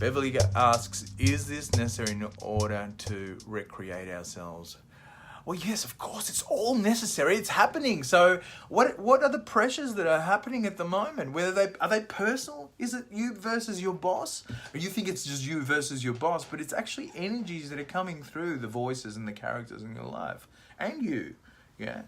Beverly asks, is this necessary in order to recreate ourselves? Well, yes, of course, it's all necessary. It's happening. So what are the pressures that are happening at the moment? Are they personal? Is it you versus your boss? Or you think it's just you versus your boss, but it's actually energies that are coming through the voices and the characters in your life. And you, yeah?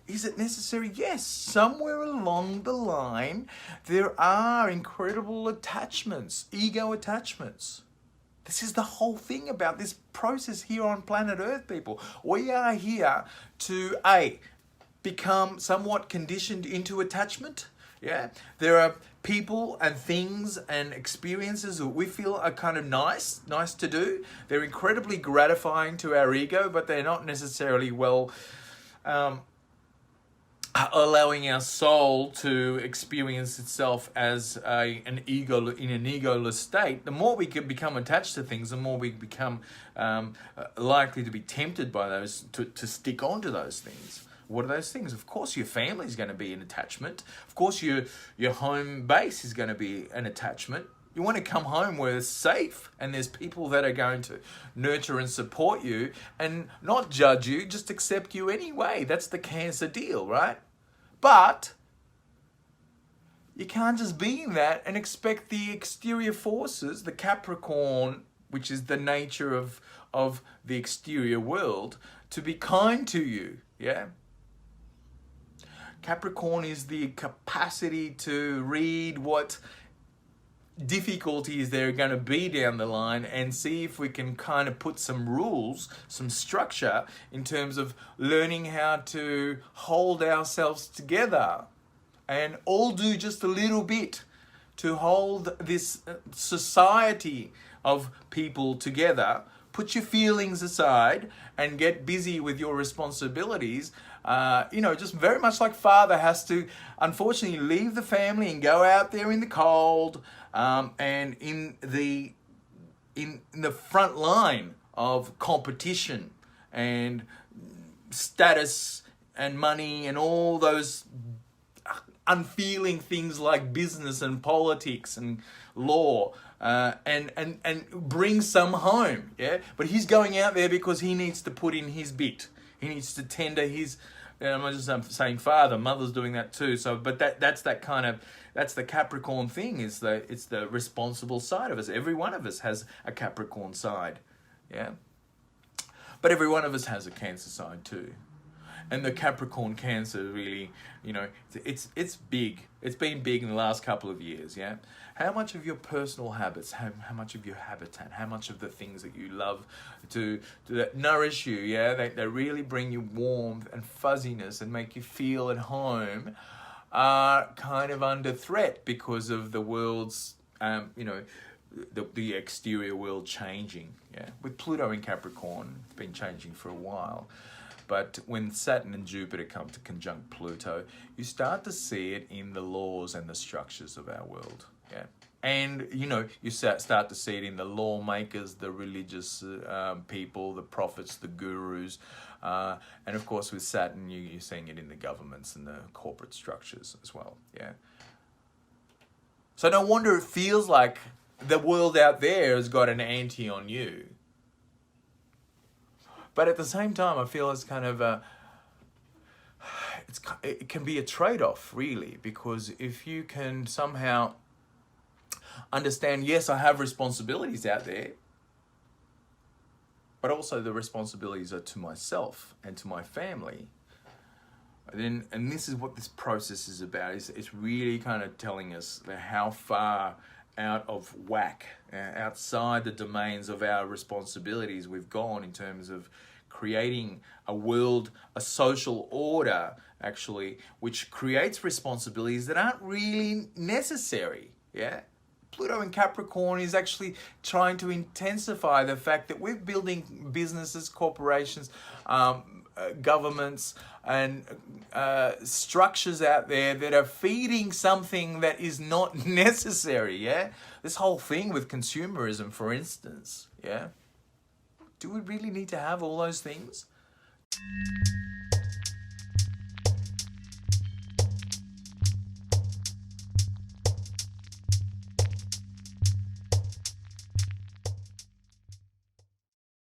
Is it necessary? Yes. Somewhere along the line, there are incredible attachments, ego attachments. This is the whole thing about this process here on planet Earth, people. We are here to, become somewhat conditioned into attachment. Yeah, there are people and things and experiences that we feel are kind of nice to do. They're incredibly gratifying to our ego, but they're not necessarily allowing our soul to experience itself as an egoless state. The more we can become attached to things, the more we become likely to be tempted by those, to stick onto those things. What are those things? Of course, your family is going to be an attachment. Of course, your home base is going to be an attachment. You want to come home where it's safe and there's people that are going to nurture and support you and not judge you, just accept you anyway. That's the Cancer deal, right? But you can't just be in that and expect the exterior forces, the Capricorn, which is the nature of the exterior world, to be kind to you, yeah? Capricorn is the capacity to read what difficulties there are going to be down the line and see if we can kind of put some rules, some structure in terms of learning how to hold ourselves together and all do just a little bit to hold this society of people together. Put your feelings aside and get busy with your responsibilities. Just very much like father has to, unfortunately, leave the family and go out there in the cold, and in the front line of competition and status and money and all those unfeeling things like business and politics and law, and bring some home, yeah? But he's going out there because he needs to put in his bit. He needs to tender his, I'm not just saying father, mother's doing that too. So, but that's the Capricorn thing, it's the responsible side of us. Every one of us has a Capricorn side, yeah? But every one of us has a Cancer side too. And the Capricorn Cancer really, it's big. It's been big in the last couple of years, yeah? How much of your personal habits, how much of your habitat, how much of the things that you love that nourish you, yeah? They really bring you warmth and fuzziness and make you feel at home, are kind of under threat because of the world's, the exterior world changing, yeah? With Pluto in Capricorn, it's been changing for a while. But when Saturn and Jupiter come to conjunct Pluto, you start to see it in the laws and the structures of our world. Yeah, and you start to see it in the lawmakers, the religious people, the prophets, the gurus, and of course with Saturn, you're seeing it in the governments and the corporate structures as well. Yeah. So no wonder it feels like the world out there has got an ante on you. But at the same time, I feel it's kind of it can be a trade-off, really, because if you can somehow understand, yes, I have responsibilities out there, but also the responsibilities are to myself and to my family. And this is what this process is about. It's really kind of telling us how far out of whack, outside the domains of our responsibilities we've gone in terms of creating a world, a social order, actually, which creates responsibilities that aren't really necessary, yeah? Pluto in Capricorn is actually trying to intensify the fact that we're building businesses, corporations, governments, and structures out there that are feeding something that is not necessary, yeah? This whole thing with consumerism, for instance, yeah? Do we really need to have all those things?